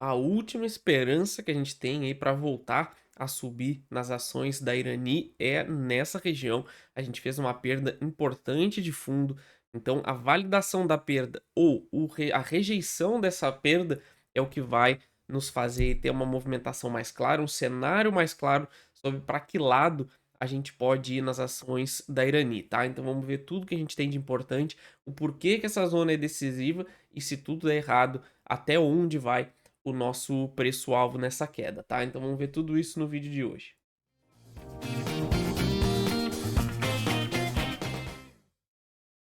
A última esperança que a gente tem aí para voltar a subir nas ações da Irani é nessa região. A gente fez uma perda importante de fundo, então a validação da perda ou a rejeição dessa perda é o que vai nos fazer ter uma movimentação mais clara, um cenário mais claro sobre para que lado a gente pode ir nas ações da Irani, tá? Então vamos ver tudo que a gente tem de importante, o porquê que essa zona é decisiva e se tudo der errado, até onde vai o nosso preço-alvo nessa queda, tá? Então vamos ver tudo isso no vídeo de hoje.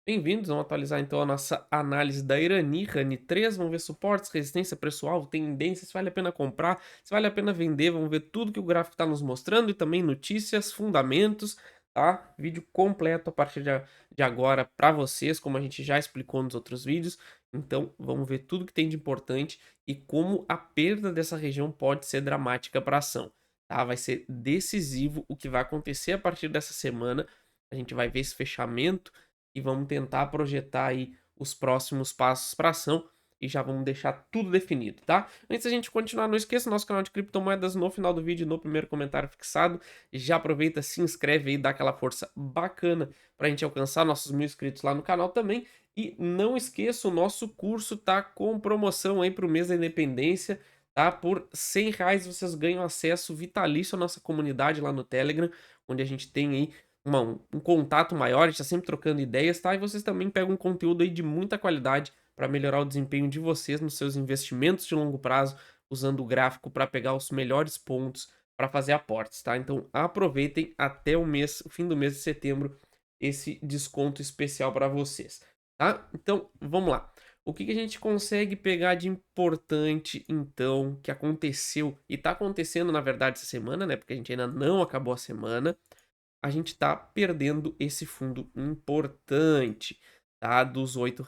Bem-vindos, vamos atualizar então a nossa análise da Irani, Rani 3, vamos ver suportes, resistência, preço-alvo, tendências, se vale a pena comprar, se vale a pena vender, vamos ver tudo que o gráfico está nos mostrando e também notícias, fundamentos, tá? Vídeo completo a partir de agora para vocês, como a gente já explicou nos outros vídeos, então vamos ver tudo que tem de importante e como a perda dessa região pode ser dramática para a ação, tá? Vai ser decisivo o que vai acontecer a partir dessa semana, a gente vai ver esse fechamento e vamos tentar projetar aí os próximos passos para ação e já vamos deixar tudo definido, tá? Antes da gente continuar, não esqueça nosso canal de criptomoedas no final do vídeo, no primeiro comentário fixado. Já aproveita, se inscreve aí, dá aquela força bacana para a gente alcançar nossos 1.000 inscritos lá no canal também. E não esqueça, o nosso curso tá com promoção aí para o mês da independência, tá? Por R$ 100 vocês ganham acesso vitalício à nossa comunidade lá no Telegram, onde a gente tem aí um contato maior, a gente tá sempre trocando ideias, tá? E vocês também pegam um conteúdo aí de muita qualidade para melhorar o desempenho de vocês nos seus investimentos de longo prazo, usando o gráfico para pegar os melhores pontos para fazer aportes, tá? Então aproveitem até o fim do mês de setembro, esse desconto especial para vocês, tá? Então vamos lá. O que a gente consegue pegar de importante, então, que aconteceu e tá acontecendo, na verdade, essa semana, né? Porque a gente ainda não acabou a semana, a gente está perdendo esse fundo importante, tá? Dos R$ 8.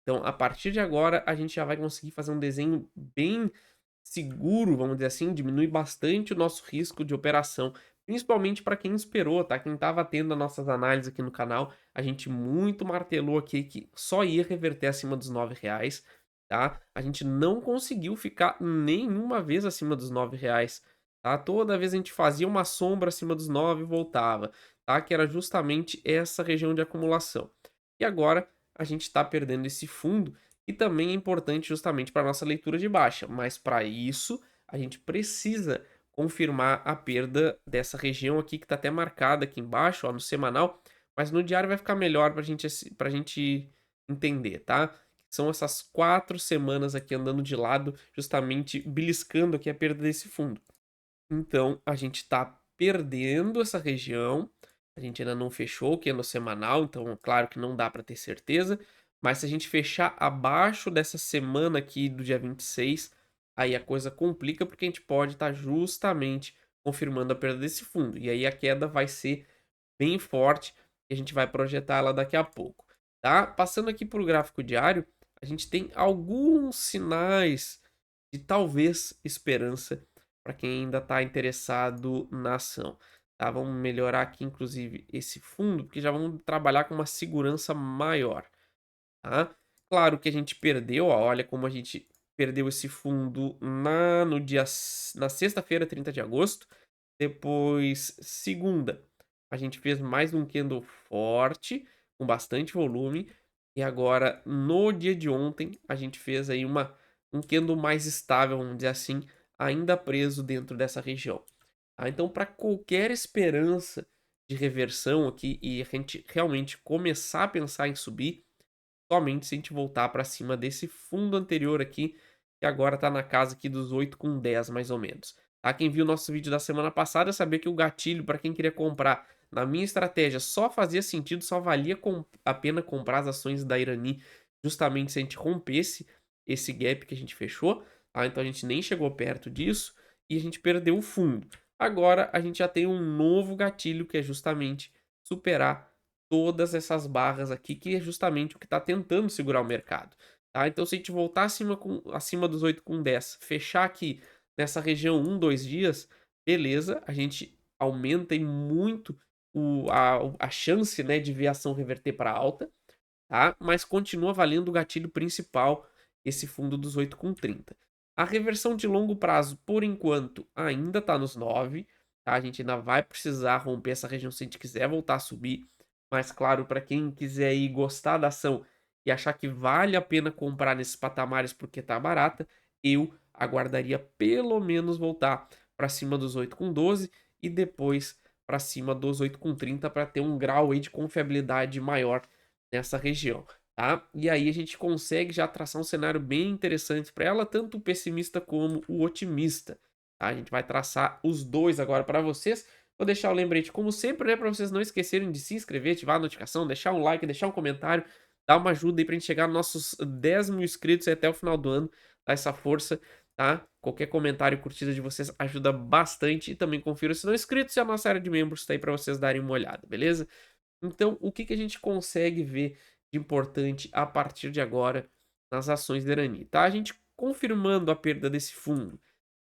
Então, a partir de agora, a gente já vai conseguir fazer um desenho bem seguro, vamos dizer assim, diminui bastante o nosso risco de operação, principalmente para quem esperou, tá? Quem estava tendo as nossas análises aqui no canal, a gente muito martelou aqui que só ia reverter acima dos R$ 9, tá? A gente não conseguiu ficar nenhuma vez acima dos R$ 9, tá? Toda vez a gente fazia uma sombra acima dos 9 e voltava, tá? Que era justamente essa região de acumulação. E agora a gente está perdendo esse fundo e também é importante justamente para nossa leitura de baixa, mas para isso a gente precisa confirmar a perda dessa região aqui que está até marcada aqui embaixo, ó, no semanal, mas no diário vai ficar melhor para gente entender, tá? São essas 4 semanas aqui andando de lado, justamente beliscando aqui a perda desse fundo. Então, a gente está perdendo essa região, a gente ainda não fechou, que é no semanal, então claro que não dá para ter certeza, mas se a gente fechar abaixo dessa semana aqui do dia 26, aí a coisa complica porque a gente pode estar justamente confirmando a perda desse fundo. E aí a queda vai ser bem forte e a gente vai projetar ela daqui a pouco, tá? Passando aqui para o gráfico diário, a gente tem alguns sinais de talvez esperança para quem ainda está interessado na ação, tá? Vamos melhorar aqui, inclusive, esse fundo, porque já vamos trabalhar com uma segurança maior, tá? Claro que a gente perdeu, ó, olha como a gente perdeu esse fundo na sexta-feira, 30 de agosto, depois segunda, a gente fez mais um candle forte, com bastante volume, e agora no dia de ontem a gente fez aí um candle mais estável, vamos dizer assim, ainda preso dentro dessa região. Tá? Então, para qualquer esperança de reversão aqui e a gente realmente começar a pensar em subir, somente se a gente voltar para cima desse fundo anterior aqui, que agora está na casa aqui dos 8,10 mais ou menos. Tá? Quem viu o nosso vídeo da semana passada sabia que o gatilho para quem queria comprar na minha estratégia só fazia sentido, só valia a pena comprar as ações da Irani justamente se a gente rompesse esse gap que a gente fechou, tá? Então a gente nem chegou perto disso e a gente perdeu o fundo. Agora a gente já tem um novo gatilho que é justamente superar todas essas barras aqui, que é justamente o que está tentando segurar o mercado, tá? Então, se a gente voltar acima dos 8,10, fechar aqui nessa região 1, 2 dias, beleza, a gente aumenta em muito a chance, né, de ver a ação reverter para alta, tá? Mas continua valendo o gatilho principal, esse fundo dos 8,30. A reversão de longo prazo, por enquanto, ainda está nos 9, tá? A gente ainda vai precisar romper essa região se a gente quiser voltar a subir. Mas claro, para quem quiser aí gostar da ação e achar que vale a pena comprar nesses patamares porque tá barata, eu aguardaria pelo menos voltar para cima dos 8,12 e depois para cima dos 8,30 para ter um grau aí de confiabilidade maior nessa região, tá? E aí a gente consegue já traçar um cenário bem interessante para ela, tanto o pessimista como o otimista, tá? A gente vai traçar os dois agora para vocês. Vou deixar o lembrete, como sempre, né, para vocês não esquecerem de se inscrever, ativar a notificação, deixar um like, deixar um comentário, dar uma ajuda aí pra gente chegar nos nossos 10.000 inscritos aí até o final do ano, dar essa força, tá? Qualquer comentário e curtida de vocês ajuda bastante e também confira se não é inscritos e a nossa área de membros tá aí para vocês darem uma olhada, beleza? Então, o que que a gente consegue ver de importante a partir de agora nas ações da Irani, tá? A gente confirmando a perda desse fundo,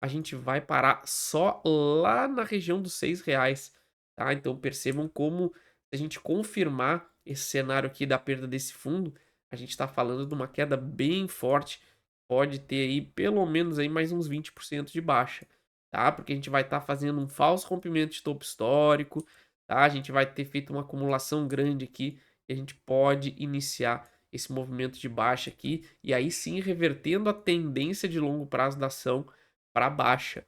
a gente vai parar só lá na região dos R$ 6, tá? Então percebam como, se a gente confirmar esse cenário aqui da perda desse fundo, a gente está falando de uma queda bem forte, pode ter aí pelo menos aí mais uns 20% de baixa, tá? Porque a gente vai estar fazendo um falso rompimento de topo histórico, tá? A gente vai ter feito uma acumulação grande aqui e a gente pode iniciar esse movimento de baixa aqui e aí sim revertendo a tendência de longo prazo da ação para baixa,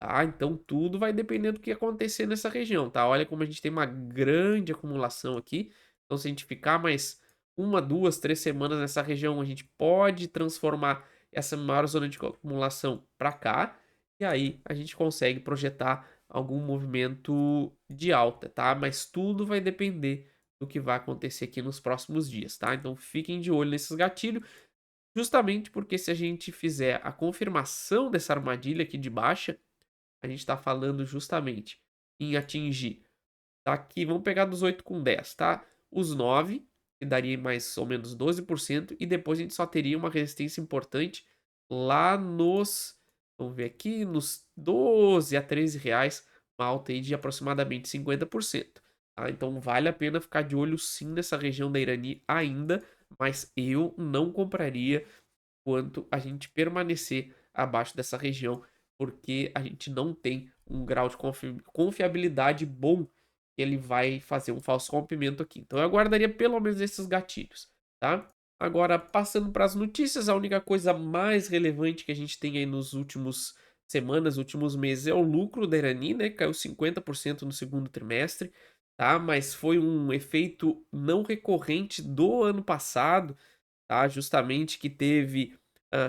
tá? Então tudo vai depender do que acontecer nessa região, tá? Olha como a gente tem uma grande acumulação aqui. Então se a gente ficar mais uma, 2, 3 semanas nessa região, a gente pode transformar essa maior zona de acumulação para cá, e aí a gente consegue projetar algum movimento de alta, tá? Mas tudo vai depender do que vai acontecer aqui nos próximos dias, tá? Então fiquem de olho nesses gatilhos. Justamente porque se a gente fizer a confirmação dessa armadilha aqui de baixa, a gente está falando justamente em atingir, tá aqui, vamos pegar dos 8 com 10, tá? Os 9, que daria mais ou menos 12%, e depois a gente só teria uma resistência importante lá nos, vamos ver aqui, nos 12 a 13 reais, uma alta aí de aproximadamente 50%. Tá? Então vale a pena ficar de olho sim nessa região da Irani ainda, mas eu não compraria quanto a gente permanecer abaixo dessa região, porque a gente não tem um grau de confiabilidade bom que ele vai fazer um falso rompimento aqui. Então eu aguardaria pelo menos esses gatilhos, tá? Agora, passando para as notícias, a única coisa mais relevante que a gente tem aí nos últimos semanas, últimos meses, é o lucro da Irani, né? Caiu 50% no segundo trimestre, tá? Mas foi um efeito não recorrente do ano passado, tá? Justamente que teve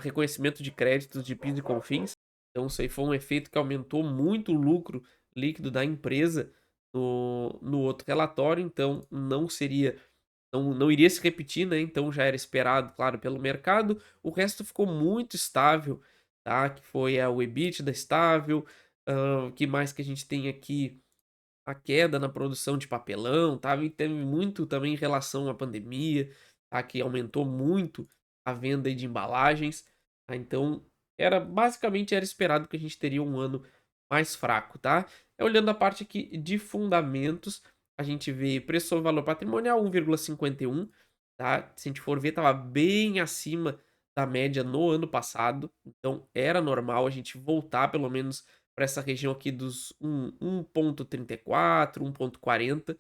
reconhecimento de créditos de PIS e COFINS. Então isso aí foi um efeito que aumentou muito o lucro líquido da empresa no outro relatório, então não iria se repetir, né? Então já era esperado, claro, pelo mercado. O resto ficou muito estável, tá? Que foi o EBITDA estável. Que mais que a gente tem aqui? A queda na produção de papelão, tá? E teve muito também em relação à pandemia, tá? Que aumentou muito a venda aí de embalagens, tá? Então, era esperado que a gente teria um ano mais fraco, tá? Olhando a parte aqui de fundamentos, a gente vê preço sobre valor patrimonial 1,51, tá? Se a gente for ver, estava bem acima da média no ano passado, então era normal a gente voltar pelo menos para essa região aqui dos 1,34, 1,40,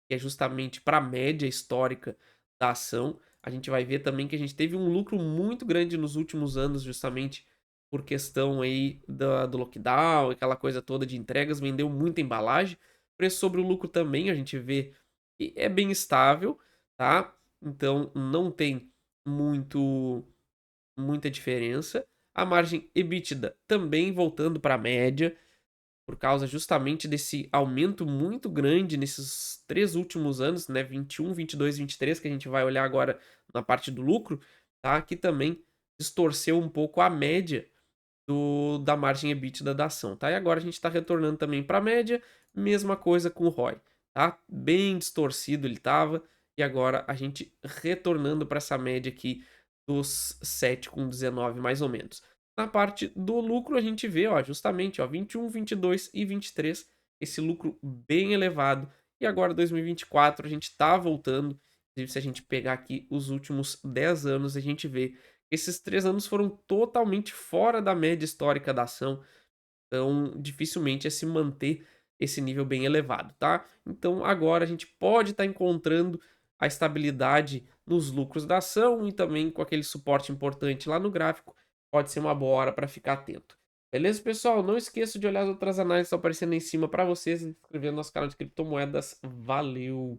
que é justamente para a média histórica da ação. A gente vai ver também que a gente teve um lucro muito grande nos últimos anos, justamente por questão aí do lockdown, aquela coisa toda de entregas, vendeu muita embalagem. Preço sobre o lucro também, a gente vê que é bem estável, tá? Então não tem muito muita diferença. A margem EBITDA também voltando para a média, por causa justamente desse aumento muito grande nesses 3 últimos anos, né, 21, 22, 23, que a gente vai olhar agora na parte do lucro, tá, que também distorceu um pouco a média da margem EBITDA da ação, tá. E agora a gente está retornando também para a média, mesma coisa com o ROI, tá. Bem distorcido ele estava, e agora a gente retornando para essa média aqui dos 7,19 mais ou menos. Na parte do lucro a gente vê, ó, justamente, ó, 21, 22 e 23, esse lucro bem elevado. E agora 2024 a gente tá voltando, inclusive se a gente pegar aqui os últimos 10 anos, a gente vê esses 3 anos foram totalmente fora da média histórica da ação, então dificilmente ia se manter esse nível bem elevado, tá. Então agora a gente pode estar encontrando a estabilidade nos lucros da ação e também com aquele suporte importante lá no gráfico, pode ser uma boa hora para ficar atento. Beleza, pessoal? Não esqueça de olhar as outras análises que estão aparecendo aí em cima para vocês e se inscrever no nosso canal de criptomoedas. Valeu!